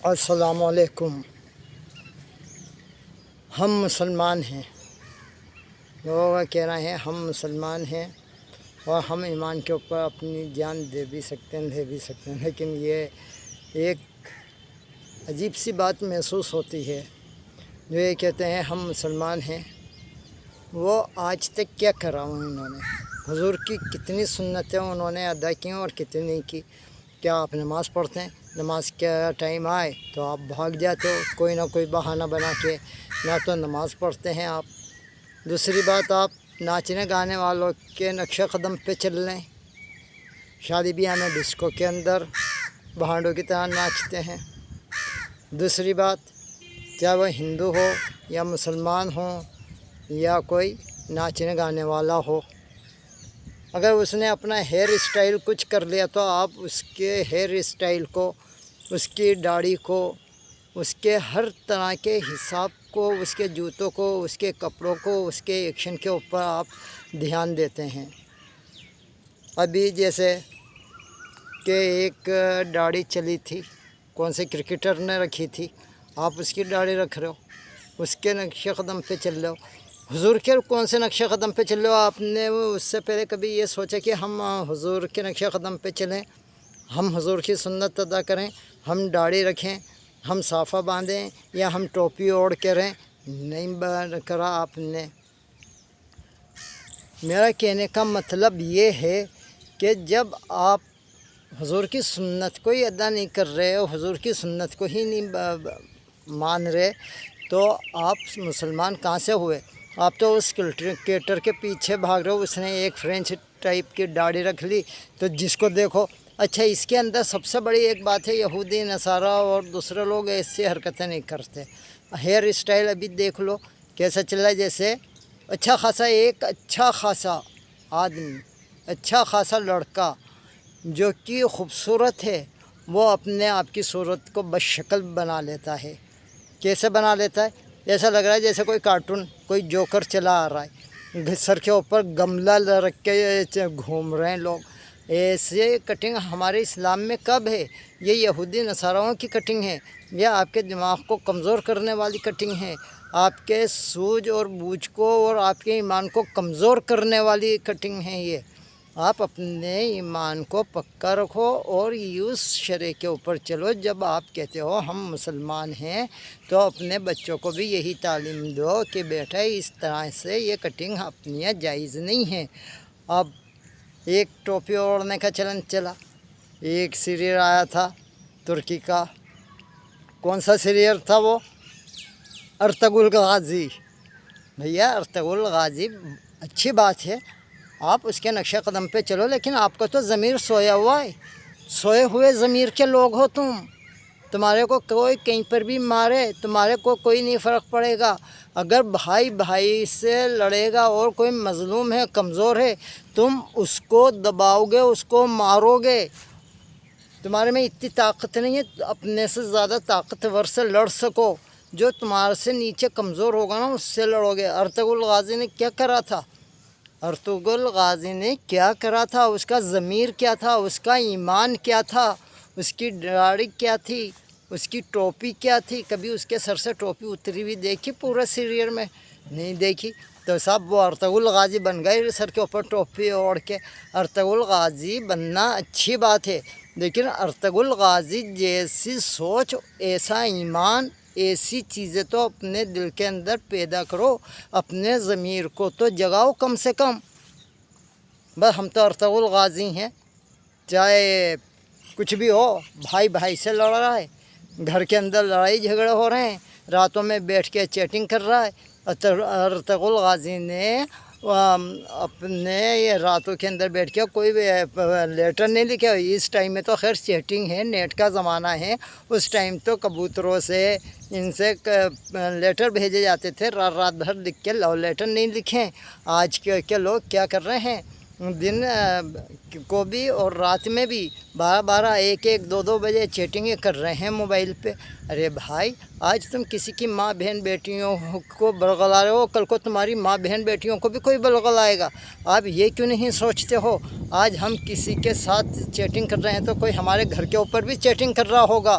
السلام علیکم۔ ہم مسلمان ہیں، لوگوں کا کہنا ہے ہم مسلمان ہیں اور ہم ایمان کے اوپر اپنی جان دے بھی سکتے ہیں، لیکن یہ ایک عجیب سی بات محسوس ہوتی ہے۔ جو یہ کہتے ہیں ہم مسلمان ہیں، وہ آج تک کیا کرا انہوں نے؟ حضور کی کتنی سنتیں انہوں نے ادا کی اور کتنی کی؟ کیا آپ نماز پڑھتے ہیں؟ نماز کا ٹائم آئے تو آپ بھاگ جاتے ہو کوئی نہ کوئی بہانہ بنا کے، نہ تو نماز پڑھتے ہیں آپ۔ دوسری بات، آپ ناچنے گانے والوں کے نقش قدم پہ چل لیں، شادی بیاہ میں ڈسکو کے اندر بھانڈوں کی طرح ناچتے ہیں۔ دوسری بات، چاہے وہ ہندو ہو یا مسلمان ہو یا کوئی ناچنے گانے والا ہو، اگر اس نے اپنا ہیئر اسٹائل کچھ کر لیا تو آپ اس کے ہیئر اسٹائل کو، اس کی داڑھی کو، اس کے ہر طرح کے حساب کو، اس کے جوتوں کو، اس کے کپڑوں کو، اس کے ایکشن کے اوپر آپ دھیان دیتے ہیں۔ ابھی جیسے کہ ایک داڑھی چلی تھی، کون سے کرکٹر نے رکھی تھی، آپ اس کی داڑھی رکھ رہے ہو، اس کے نقش قدم پہ چل رہے ہو۔ حضور کے کون سے نقش قدم پہ چل رہے ہو؟ آپ نے اس سے پہلے کبھی یہ سوچا کہ ہم حضور کے نقش قدم پہ چلیں، ہم حضور کی سنت ادا کریں، ہم داڑھی رکھیں، ہم صافہ باندھیں یا ہم ٹوپی اوڑھ کے رہیں؟ نہیں کرا آپ نے۔ میرا کہنے کا مطلب یہ ہے کہ جب آپ حضور کی سنت کو ہی ادا نہیں کر رہے ہو، حضور کی سنت کو ہی نہیں مان رہے، تو آپ مسلمان کہاں سے ہوئے؟ آپ تو اس کرکٹر کے پیچھے بھاگ رہے ہو، اس نے ایک فرینچ ٹائپ کی داڑھی رکھ لی تو جس کو دیکھو اچھا اس کے اندر سب سے بڑی ایک بات ہے، یہودی نصارہ اور دوسرے لوگ ایسی حرکتیں نہیں کرتے۔ ہیئر اسٹائل ابھی دیکھ لو کیسا چل رہا ہے، جیسے ایک اچھا خاصا آدمی، اچھا خاصا لڑکا جو کہ خوبصورت ہے، وہ اپنے آپ کی صورت کو بشکل بنا لیتا ہے۔ کیسے بنا لیتا ہے؟ ایسا لگ رہا ہے جیسے کوئی کارٹون، کوئی جوکر چلا آ رہا ہے، سر کے اوپر گملہ رکھ کے گھوم رہے ہیں لوگ۔ ایسے کٹنگ ہمارے اسلام میں کب ہے؟ یہ یہودی نصاراؤں کی کٹنگ ہے، یہ آپ کے دماغ کو کمزور کرنے والی کٹنگ ہے، آپ کے سوجھ اور بوجھ کو اور آپ کے ایمان کو کمزور کرنے والی کٹنگ ہے یہ۔ آپ اپنے ایمان کو پکا رکھو اور اس شرع کے اوپر چلو۔ جب آپ کہتے ہو ہم مسلمان ہیں تو اپنے بچوں کو بھی یہی تعلیم دو کہ بیٹا اس طرح سے یہ کٹنگ اپنی جائز نہیں ہے۔ اب ایک ٹوپی اوڑھنے کا چلن چلا، ایک سیریل آیا تھا ترکی کا، کون سا سیریل تھا وہ؟ Ertugrul Ghazi. بھیا ارطغرل غازی اچھی بات ہے، آپ اس کے نقش قدم پہ چلو، لیکن آپ کا تو ضمیر سویا ہوا ہے، سوئے ہوئے ضمیر کے لوگ ہو تم۔ تمہارے کو کوئی کہیں پر بھی مارے، تمہارے کو کوئی نہیں فرق پڑے گا۔ اگر بھائی بھائی سے لڑے گا اور کوئی مظلوم ہے، کمزور ہے، تم اس کو دباؤ گے، اس کو مارو گے۔ تمہارے میں اتنی طاقت نہیں ہے اپنے سے زیادہ طاقتور سے لڑ سکو، جو تمہارے سے نیچے کمزور ہوگا نا اس سے لڑو گے۔ ارطغرل غازی نے کیا کرا تھا؟ ارطغرل غازی نے کیا کرا تھا؟ اس کا ضمیر کیا تھا؟ اس کا ایمان کیا تھا؟ اس کی داڑھی کیا تھی؟ اس کی ٹوپی کیا تھی؟ کبھی اس کے سر سے ٹوپی اتری ہوئی دیکھی پورے سیریل میں؟ نہیں دیکھی۔ تو صاحب وہ ارطغرل غازی بن گئے سر کے اوپر ٹوپی اوڑھ کے۔ ارطغرل غازی بننا اچھی بات ہے، لیکن ارطغرل غازی جیسی سوچ، ایسا ایمان، ایسی چیزیں تو اپنے دل کے اندر پیدا کرو، اپنے ضمیر کو تو جگاؤ کم سے کم۔ بس ہم تو ارطغرل غازی ہیں، چاہے کچھ بھی ہو، بھائی بھائی سے لڑ رہا ہے، گھر کے اندر لڑائی جھگڑے ہو رہے ہیں، راتوں میں بیٹھ کے چیٹنگ کر رہا ہے۔ ارطغرل غازی نے اپنے یہ راتوں کے اندر بیٹھ کے کوئی لیٹر نہیں لکھا۔ اس ٹائم میں تو خیر چیٹنگ ہے، نیٹ کا زمانہ ہے، اس ٹائم تو کبوتروں سے ان سے لیٹر بھیجے جاتے تھے، رات بھر لکھ کے لو لیٹر نہیں لکھیں۔ آج کے لوگ کیا کر رہے ہیں، دن کو بھی اور رات میں بھی 12 1 2 بجے چیٹنگیں کر رہے ہیں موبائل پہ۔ ارے بھائی، آج تم کسی کی ماں بہن بیٹیوں کو بلغلا رہے ہو، کل کو تمہاری ماں بہن بیٹیوں کو بھی کوئی بلغلائے گا۔ آپ یہ کیوں نہیں سوچتے ہو، آج ہم کسی کے ساتھ چیٹنگ کر رہے ہیں تو کوئی ہمارے گھر کے اوپر بھی چیٹنگ کر رہا ہوگا،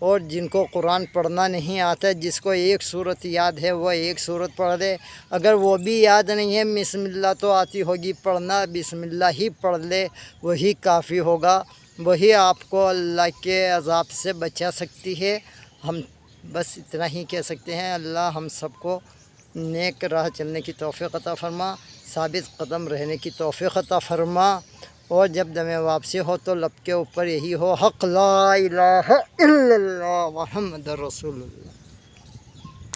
اور جن کو قرآن پڑھنا نہیں آتا، جس کو ایک صورت یاد ہے وہ ایک صورت پڑھ دے، اگر وہ بھی یاد نہیں ہے بسم اللہ تو آتی ہوگی پڑھنا، بسم اللہ ہی پڑھ لے، وہی کافی ہوگا، وہی آپ کو اللہ کے عذاب سے بچا سکتی ہے۔ ہم بس اتنا ہی کہہ سکتے ہیں، اللہ ہم سب کو نیک راہ چلنے کی توفیق عطا فرما، ثابت قدم رہنے کی توفیق عطا فرما، اور جب دم واپسی ہو تو لب کے اوپر یہی ہو، حق لا الہ الا اللہ محمد رسول اللہ۔